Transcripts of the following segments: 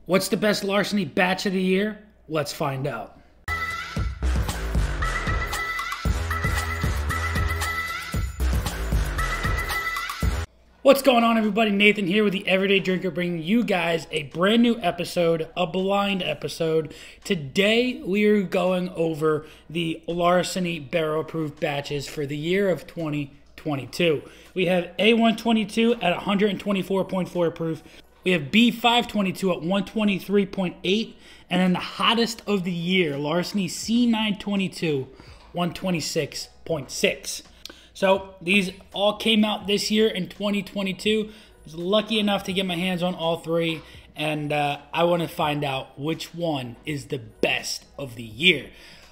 What's the best Larceny batch of the year? Let's find out. What's going on, everybody? Nathan here with the Everyday Drinker, bringing you guys a brand new episode, a blind episode. Today we are going over the Larceny barrel-proof batches for the year of 2022. We have A122 at 124.4 proof. We have B522 at 123.8, and then the hottest of the year, Larceny C922, 126.6. So these all came out this year in 2022. I was lucky enough to get my hands on all three, and I want to find out which one is the best of the year.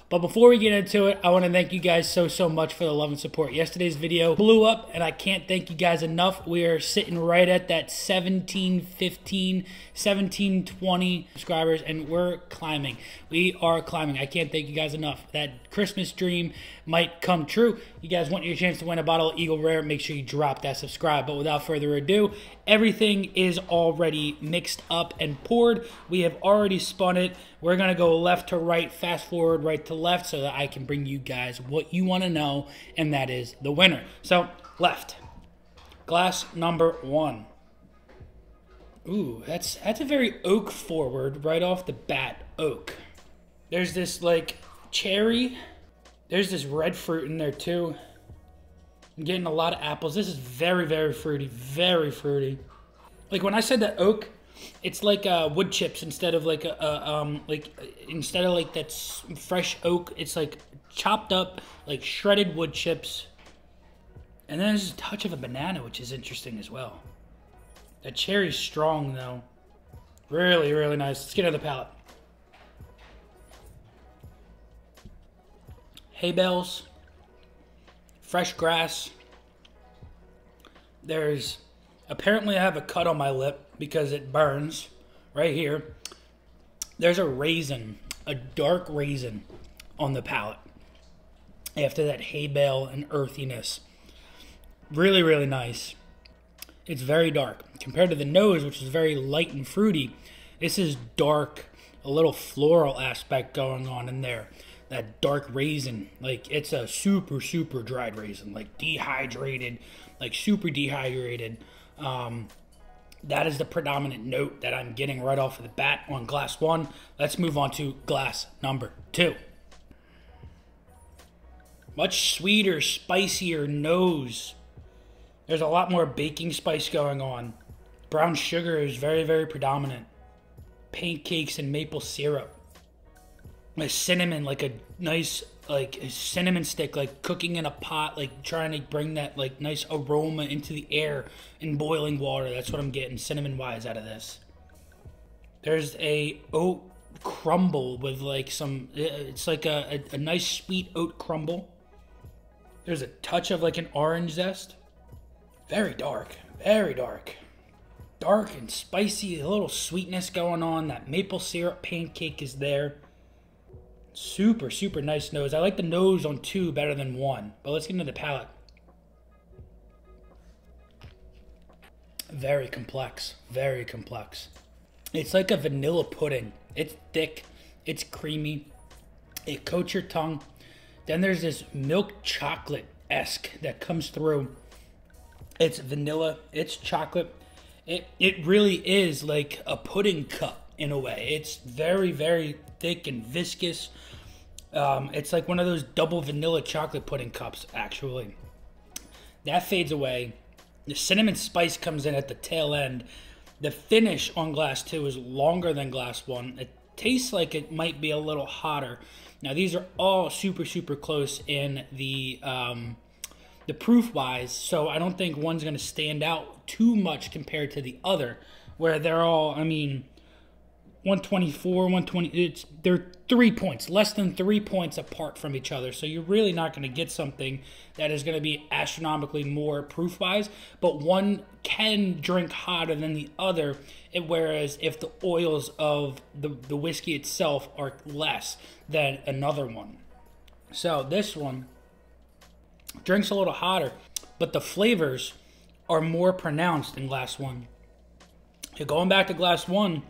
But before we get into it, I want to thank you guys so much for the love and support. Yesterday's video blew up, and I can't thank you guys enough. We are sitting right at that 1715, 1720 subscribers, and we're climbing. We are climbing. I can't thank you guys enough. That Christmas dream might come true. You guys want your chance to win a bottle of Eagle Rare, make sure you drop that subscribe. But without further ado, everything is already mixed up and poured. We have already spun it. We're going to go left to right, fast forward, right to left, so that I can bring you guys what you want to know, and that is the winner. So, left. Glass number one. Ooh, that's a very oak forward right off the bat. Oak. There's this, like, cherry. There's this red fruit in there, too. I'm getting a lot of apples. This is very fruity. Very fruity. Like, when I said that oak, it's like wood chips instead of like instead of like that fresh oak. It's like chopped up, like shredded wood chips. And then there's a touch of a banana, which is interesting as well. That cherry's strong though. Really nice. Let's get on the palate. Hay bales, fresh grass. There's apparently I have a cut on my lip because it burns right here. There's a raisin, a dark raisin on the palate after that hay bale and earthiness. Really nice. It's very dark. Compared to the nose, which is very light and fruity, this is dark, a little floral aspect going on in there. That dark raisin, like it's a super dried raisin, like dehydrated, like super dehydrated. That is the predominant note that I'm getting right off of the bat on glass one. Let's move on to glass number two. Much sweeter, spicier nose. There's a lot more baking spice going on. Brown sugar is very predominant. Pancakes and maple syrup. A cinnamon, like a nice, like a cinnamon stick, like cooking in a pot, like trying to bring that like nice aroma into the air in boiling water. That's what I'm getting cinnamon-wise out of this. There's a oat crumble with like some, it's like a nice sweet oat crumble. There's a touch of like an orange zest. Very dark, very dark. Dark and spicy, a little sweetness going on. That maple syrup pancake is there. Super nice nose. I like the nose on two better than one. But let's get into the palate. Very complex. Very complex. It's like a vanilla pudding. It's thick. It's creamy. It coats your tongue. Then there's this milk chocolate-esque that comes through. It's vanilla. It's chocolate. It really is like a pudding cup in a way. It's very thick and viscous. It's like one of those double vanilla chocolate pudding cups, actually. That fades away. The cinnamon spice comes in at the tail end. The finish on glass two is longer than glass one. It tastes like it might be a little hotter. Now, these are all super close in the proof-wise, so I don't think one's going to stand out too much compared to the other, where they're all, I mean, 124, 120, they're 3 points, less than 3 points apart from each other. So you're really not going to get something that is going to be astronomically more proof-wise, but one can drink hotter than the other, whereas if the oils of the whiskey itself are less than another one. So this one drinks a little hotter, but the flavors are more pronounced in glass one. Going back to glass one,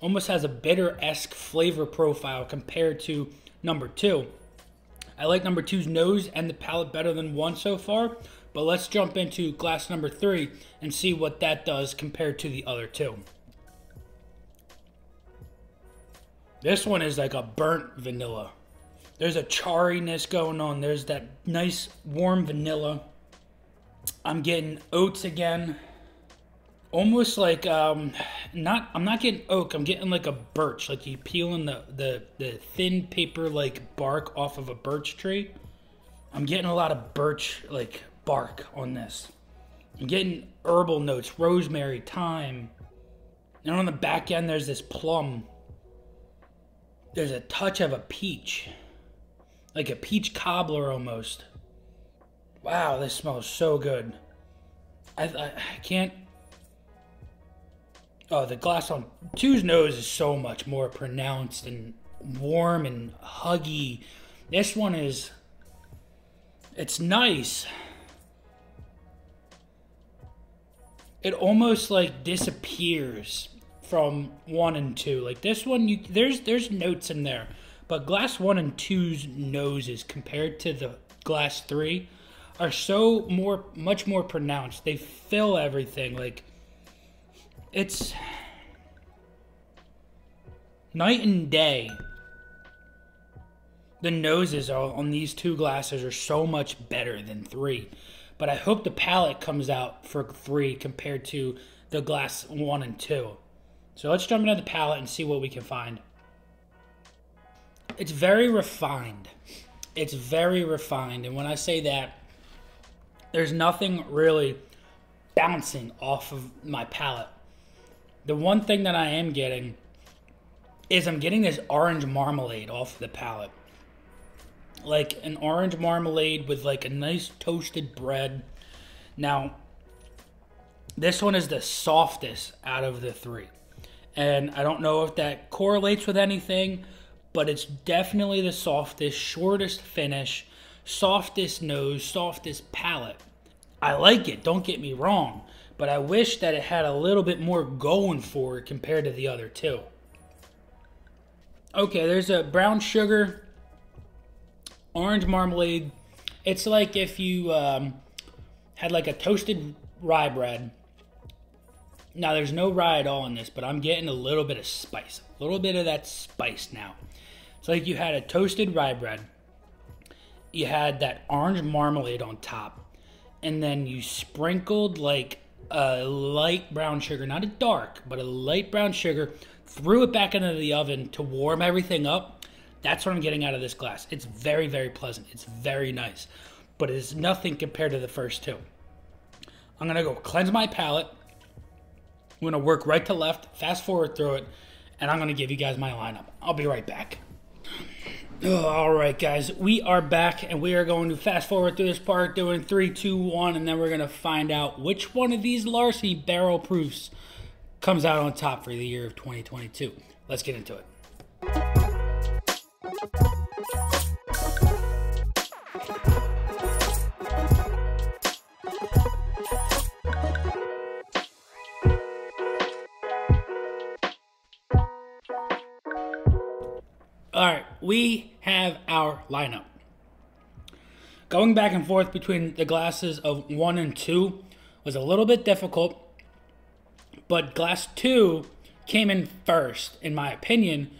almost has a bitter-esque flavor profile compared to number 2. I like number 2's nose and the palate better than 1 so far, but let's jump into glass number 3 and see what that does compared to the other 2. This one is like a burnt vanilla. There's a charriness going on. There's that nice warm vanilla. I'm getting oats again. Almost like, I'm not getting oak. I'm getting like a birch. Like you peeling the thin paper like bark off of a birch tree. I'm getting a lot of birch like bark on this. I'm getting herbal notes, rosemary, thyme. And on the back end, there's this plum. There's a touch of a peach. Like a peach cobbler almost. Wow, this smells so good. I can't... Oh, the glass on 2's nose is so much more pronounced and warm and huggy. This one is... It's nice. It almost like disappears from 1 and 2. Like this one, there's notes in there. But glass 1 and 2's noses compared to the glass 3 are so much more pronounced. They fill everything. Like it's night and day. The noses on these 2 glasses are so much better than 3. But I hope the palate comes out for 3 compared to the glass 1 and 2. So let's jump into the palate and see what we can find. It's very refined. It's very refined. And when I say that, there's nothing really bouncing off of my palate. The one thing that I am getting is I'm getting this orange marmalade off of the palate. Like an orange marmalade with like a nice toasted bread. Now, this one is the softest out of the 3. And I don't know if that correlates with anything, but it's definitely the softest, shortest finish, softest nose, softest palate. I like it, don't get me wrong, but I wish that it had a little bit more going for it compared to the other 2. Okay, there's a brown sugar, orange marmalade. It's like if you had like a toasted rye bread. Now, there's no rye at all in this, but I'm getting a little bit of spice. A little bit of that spice now. It's like you had a toasted rye bread. You had that orange marmalade on top. And then you sprinkled like a light brown sugar. Not a dark, but a light brown sugar. Threw it back into the oven to warm everything up. That's what I'm getting out of this glass. It's very, very pleasant. It's very nice. But it is nothing compared to the first 2. I'm going to go cleanse my palate. I'm going to work right to left, fast forward through it, and I'm going to give you guys my lineup. I'll be right back. All right, guys, we are back, and we are going to fast forward through this part, doing 3, 2, 1, and then we're going to find out which one of these Larceny barrel proofs comes out on top for the year of 2022. Let's get into it. All right, we have our lineup. Going back and forth between the glasses of 1 and 2 was a little bit difficult, but glass 2 came in first, in my opinion,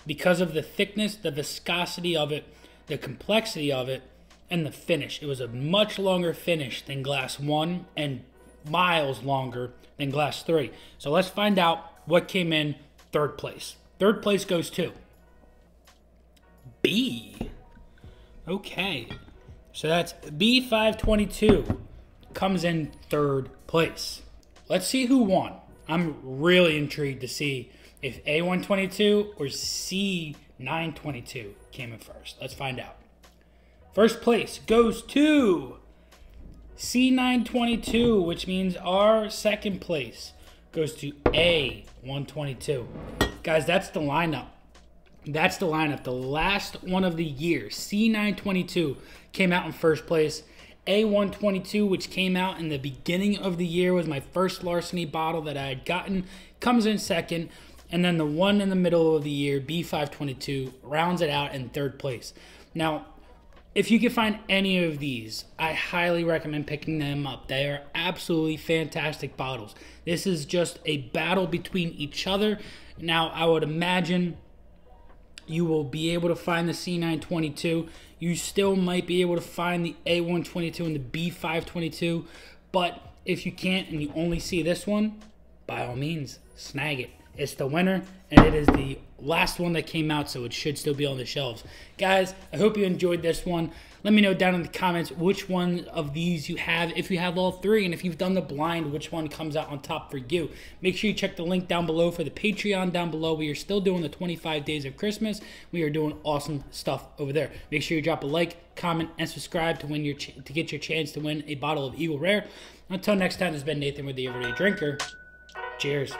because of the thickness, the viscosity of it, the complexity of it, and the finish. It was a much longer finish than glass 1 and miles longer than glass 3. So let's find out what came in third place. Third place goes to B. Okay. So that's B522 comes in third place. Let's see who won. I'm really intrigued to see if A122 or C922 came in first. Let's find out. First place goes to C922, which means our second place goes to A122. Guys, that's the lineup. That's the lineup. The last one of the year, C922 came out in first place. A122, which came out in the beginning of the year, was my first Larceny bottle that I had gotten, comes in second. And then the one in the middle of the year, B522, rounds it out in 3rd place. Now, if you can find any of these, I highly recommend picking them up. They are absolutely fantastic bottles. This is just a battle between each other. Now, I would imagine you will be able to find the C922. You still might be able to find the A122 and the B522. But if you can't and you only see this one, by all means, snag it. It's the winner, and it is the last one that came out, so it should still be on the shelves. Guys, I hope you enjoyed this one. Let me know down in the comments which one of these you have, if you have all 3, and if you've done the blind, which one comes out on top for you. Make sure you check the link down below for the Patreon down below. We are still doing the 25 days of Christmas. We are doing awesome stuff over there. Make sure you drop a like, comment, and subscribe to get your chance to win a bottle of Eagle Rare. Until next time, this has been Nathan with the Everyday Drinker. Cheers.